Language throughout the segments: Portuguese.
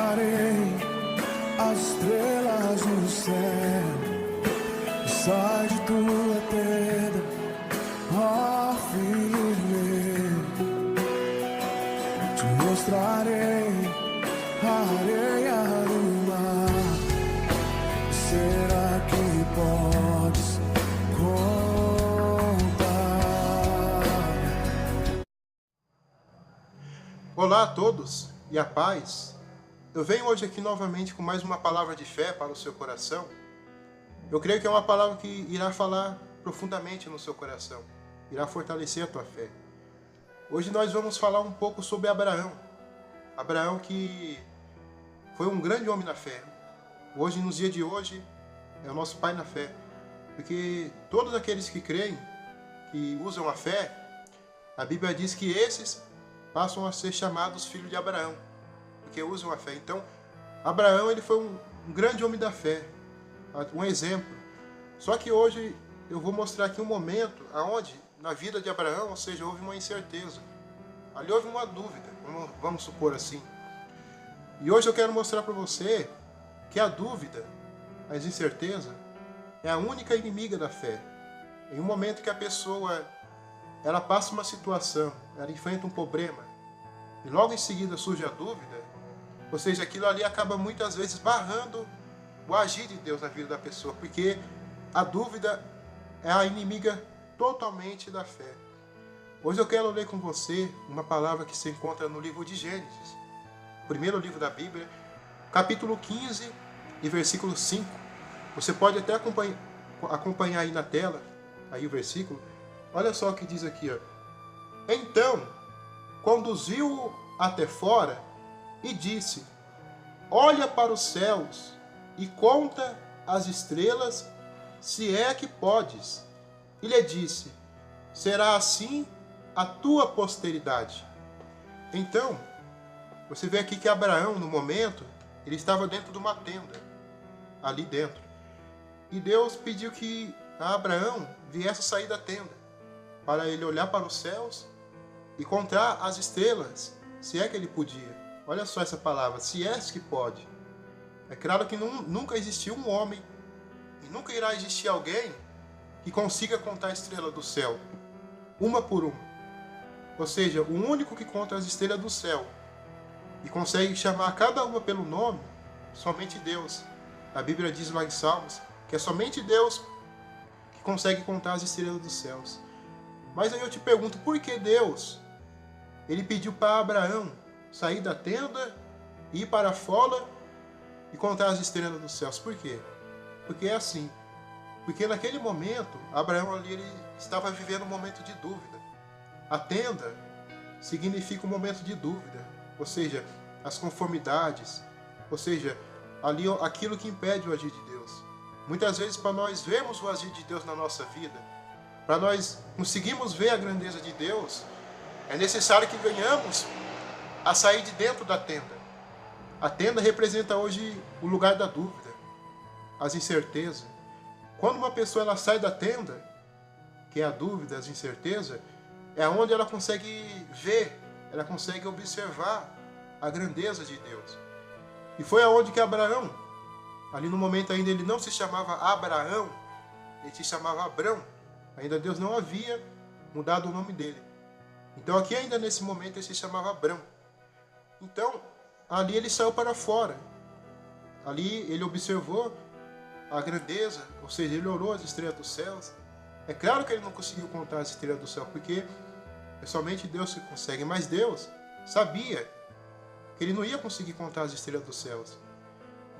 mostrarei as estrelas no céu. Sai de tua tenda, ó filho meu. Te mostrarei a areia do mar. Será que podes contar? Olá a todos e a paz. Eu venho hoje aqui novamente com mais uma palavra de fé para o seu coração. Eu creio que é uma palavra que irá falar profundamente no seu coração, irá fortalecer a tua fé. Hoje nós vamos falar um pouco sobre Abraão. Abraão que foi um grande homem na fé. Hoje, nos dias de hoje, é o nosso pai na fé. Porque todos aqueles que creem, que usam a fé, a Bíblia diz que esses passam a ser chamados filhos de Abraão, porque usam a fé. Então, Abraão ele foi um grande homem da fé, um exemplo. Só que hoje eu vou mostrar aqui um momento onde, na vida de Abraão, ou seja, houve uma incerteza. Ali houve uma dúvida, vamos supor assim. E hoje eu quero mostrar para você que a dúvida, a incerteza, é a única inimiga da fé. Em um momento que a pessoa ela passa uma situação, ela enfrenta um problema, e logo em seguida surge a dúvida, ou seja, aquilo ali acaba muitas vezes barrando o agir de Deus na vida da pessoa, porque a dúvida é a inimiga totalmente da fé. Hoje eu quero ler com você uma palavra que se encontra no livro de Gênesis, primeiro livro da Bíblia, capítulo 15 e versículo 5. Você pode até acompanhar aí na tela, aí o versículo. Olha só o que diz aqui, ó. Então, conduziu-o até fora e disse: olha para os céus e conta as estrelas, se é que podes. E lhe disse: será assim a tua posteridade. Então, você vê aqui que Abraão, no momento, ele estava dentro de uma tenda, ali dentro. E Deus pediu que Abraão viesse sair da tenda, para ele olhar para os céus e contar as estrelas, se é que ele podia. Olha só essa palavra, se é que pode. É claro que nunca existiu um homem, e nunca irá existir alguém que consiga contar a estrela do céu, uma por uma. Ou seja, o único que conta as estrelas do céu e consegue chamar cada uma pelo nome, somente Deus. A Bíblia diz lá em Salmos que é somente Deus que consegue contar as estrelas dos céus. Mas aí eu te pergunto, por que Deus ele pediu para Abraão sair da tenda, ir para fora e contar as estrelas dos céus? Por quê? Porque é assim. Porque naquele momento, Abraão ali ele estava vivendo um momento de dúvida. A tenda significa um momento de dúvida, ou seja, as conformidades, ou seja, ali aquilo que impede o agir de Deus. Muitas vezes, para nós vermos o agir de Deus na nossa vida, para nós conseguirmos ver a grandeza de Deus, é necessário que venhamos a sair de dentro da tenda. A tenda representa hoje o lugar da dúvida, as incertezas. Quando uma pessoa ela sai da tenda, que é a dúvida, as incertezas, é onde ela consegue ver, ela consegue observar a grandeza de Deus. E foi aonde que Abraão, ali no momento ainda ele não se chamava Abraão, ele se chamava Abrão. Ainda Deus não havia mudado o nome dele. Então aqui ainda nesse momento ele se chamava Abrão. Então ali ele saiu para fora. Ali ele observou a grandeza, ou seja, ele olhou as estrelas dos céus. É claro que ele não conseguiu contar as estrelas do céu, porque é somente Deus que consegue. Mas Deus sabia que ele não ia conseguir contar as estrelas dos céus.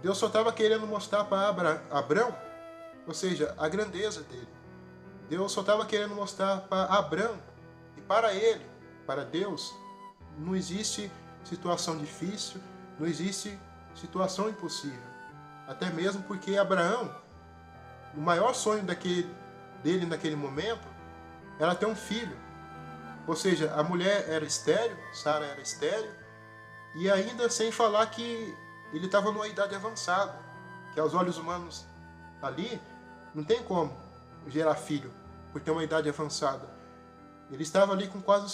Deus só estava querendo mostrar para Abrão, ou seja, a grandeza dele. Deus só estava querendo mostrar para Abrão e para ele, para Deus, não existe situação difícil, não existe situação impossível. Até mesmo porque Abraão, o maior sonho dele naquele momento era ter um filho. Ou seja, a mulher era estéril, Sara era estéril, e ainda sem falar que ele estava numa idade avançada, que aos olhos humanos ali não tem como gerar filho por ter uma idade avançada. Ele estava ali com quase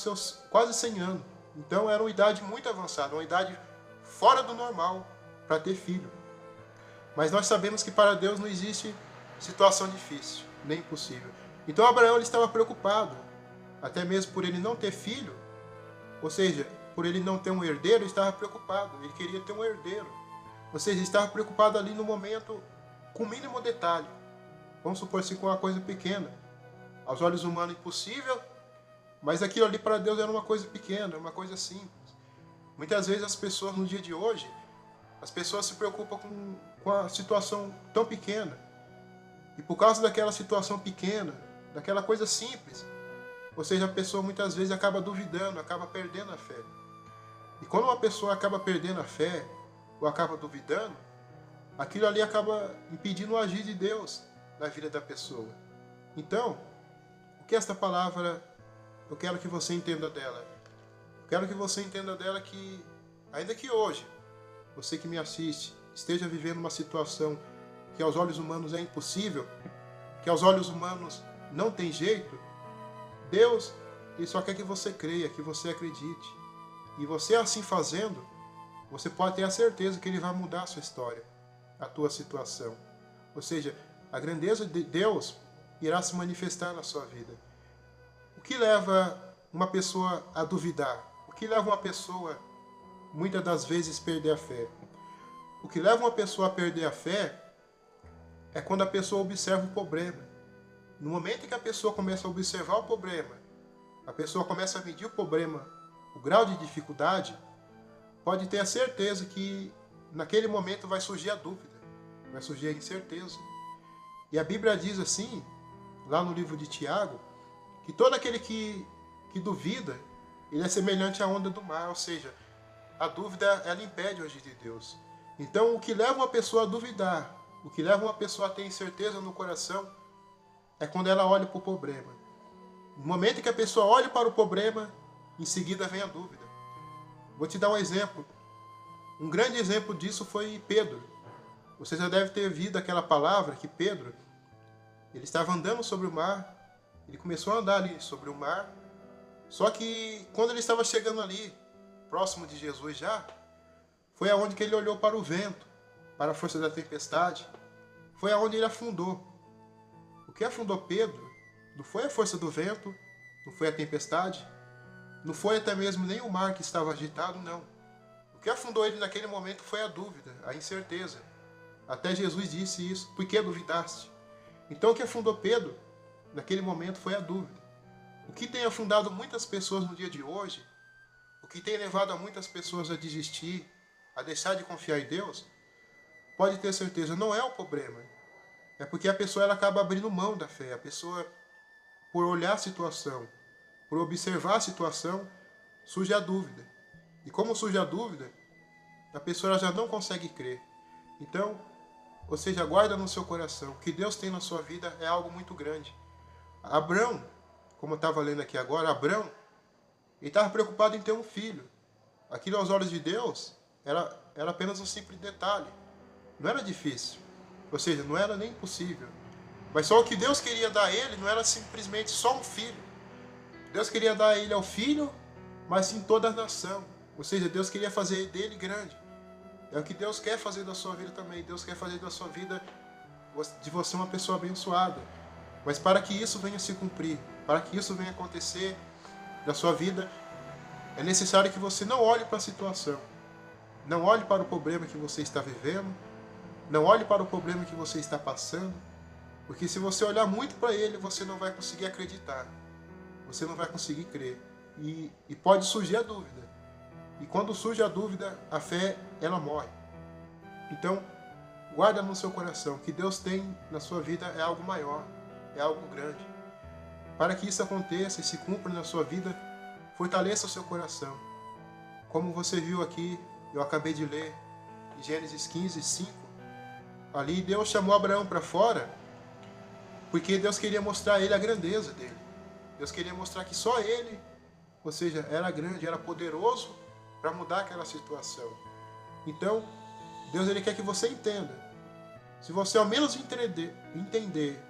100 anos. Então era uma idade muito avançada, uma idade fora do normal para ter filho. Mas nós sabemos que para Deus não existe situação difícil, nem impossível. Então Abraão ele estava preocupado, até mesmo por ele não ter filho, ou seja, por ele não ter um herdeiro, ele estava preocupado, ele queria ter um herdeiro. Ou seja, ele estava preocupado ali no momento com o mínimo detalhe. Vamos supor assim, com uma coisa pequena. Aos olhos humanos impossível, mas aquilo ali para Deus era uma coisa pequena, uma coisa simples. Muitas vezes as pessoas no dia de hoje, as pessoas se preocupam com a situação tão pequena. E por causa daquela situação pequena, daquela coisa simples, ou seja, a pessoa muitas vezes acaba duvidando, acaba perdendo a fé. E quando uma pessoa acaba perdendo a fé, ou acaba duvidando, aquilo ali acaba impedindo o agir de Deus na vida da pessoa. Então, o que esta palavra, eu quero que você entenda dela? Eu quero que você entenda dela que, ainda que hoje, você que me assiste, esteja vivendo uma situação que aos olhos humanos é impossível, que aos olhos humanos não tem jeito, Deus ele só quer que você creia, que você acredite. E você assim fazendo, você pode ter a certeza que Ele vai mudar a sua história, a tua situação. Ou seja, a grandeza de Deus irá se manifestar na sua vida. O que leva uma pessoa a duvidar? O que leva uma pessoa, muitas das vezes, a perder a fé? O que leva uma pessoa a perder a fé é quando a pessoa observa o problema. No momento em que a pessoa começa a observar o problema, a pessoa começa a medir o problema, o grau de dificuldade, pode ter a certeza que naquele momento vai surgir a dúvida, vai surgir a incerteza. E a Bíblia diz assim, lá no livro de Tiago, que todo aquele que duvida, ele é semelhante à onda do mar, ou seja, a dúvida ela impede o agir de Deus. Então o que leva uma pessoa a duvidar, o que leva uma pessoa a ter incerteza no coração, é quando ela olha para o problema. No momento em que a pessoa olha para o problema, em seguida vem a dúvida. Vou te dar um exemplo. Um grande exemplo disso foi Pedro. Você já deve ter ouvido aquela palavra que Pedro, ele estava andando sobre o mar, ele começou a andar ali sobre o mar, só que quando ele estava chegando ali, próximo de Jesus já, foi aonde que ele olhou para o vento, para a força da tempestade, foi aonde ele afundou. O que afundou Pedro não foi a força do vento, não foi a tempestade, não foi até mesmo nem o mar que estava agitado, não. O que afundou ele naquele momento foi a dúvida, a incerteza. Até Jesus disse isso, por que duvidaste? Então o que afundou Pedro naquele momento foi a dúvida. O que tem afundado muitas pessoas no dia de hoje, o que tem levado a muitas pessoas a desistir, a deixar de confiar em Deus, pode ter certeza, não é o problema. É porque a pessoa ela acaba abrindo mão da fé. A pessoa, por olhar a situação, por observar a situação, surge a dúvida. E como surge a dúvida, a pessoa ela já não consegue crer. Então, ou seja, guarda no seu coração, o que Deus tem na sua vida é algo muito grande. Abrão, como eu estava lendo aqui agora, Abrão, ele estava preocupado em ter um filho. Aquilo aos olhos de Deus era apenas um simples detalhe. Não era difícil. Ou seja, não era nem impossível. Mas só o que Deus queria dar a ele não era simplesmente só um filho. Deus queria dar a ele ao filho, mas sim toda a nação. Ou seja, Deus queria fazer dele grande. É o que Deus quer fazer da sua vida também. Deus quer fazer da sua vida, de você uma pessoa abençoada. Mas para que isso venha se cumprir, para que isso venha acontecer na sua vida, é necessário que você não olhe para a situação. Não olhe para o problema que você está vivendo. Não olhe para o problema que você está passando. Porque se você olhar muito para ele, você não vai conseguir acreditar. Você não vai conseguir crer. E pode surgir a dúvida. E quando surge a dúvida, a fé, ela morre. Então, guarda no seu coração que Deus tem na sua vida é algo maior, é algo grande. Para que isso aconteça e se cumpra na sua vida, fortaleça o seu coração. Como você viu aqui, eu acabei de ler, em Gênesis 15, 5, ali Deus chamou Abraão para fora, porque Deus queria mostrar a ele a grandeza dele. Deus queria mostrar que só ele, ou seja, era grande, era poderoso para mudar aquela situação. Então, Deus ele quer que você entenda. Se você ao menos entender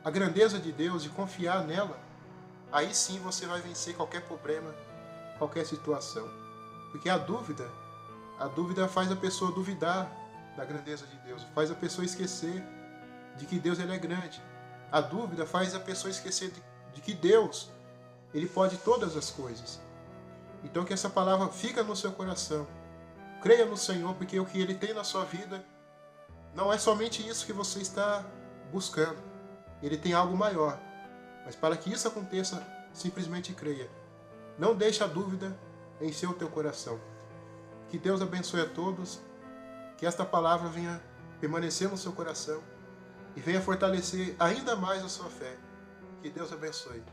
a grandeza de Deus e confiar nela, aí sim você vai vencer qualquer problema, qualquer situação. Porque a dúvida, A dúvida faz a pessoa duvidar da grandeza de Deus, faz a pessoa esquecer de que Deus ele é grande. A dúvida faz a pessoa esquecer de que Deus ele pode todas as coisas. Então que essa palavra fica no seu coração. Creia no Senhor, porque o que Ele tem na sua vida não é somente isso que você está buscando. Ele tem algo maior. Mas para que isso aconteça, simplesmente creia. Não deixe a dúvida encher o teu coração. Que Deus abençoe a todos. Que esta palavra venha permanecer no seu coração e venha fortalecer ainda mais a sua fé. Que Deus abençoe.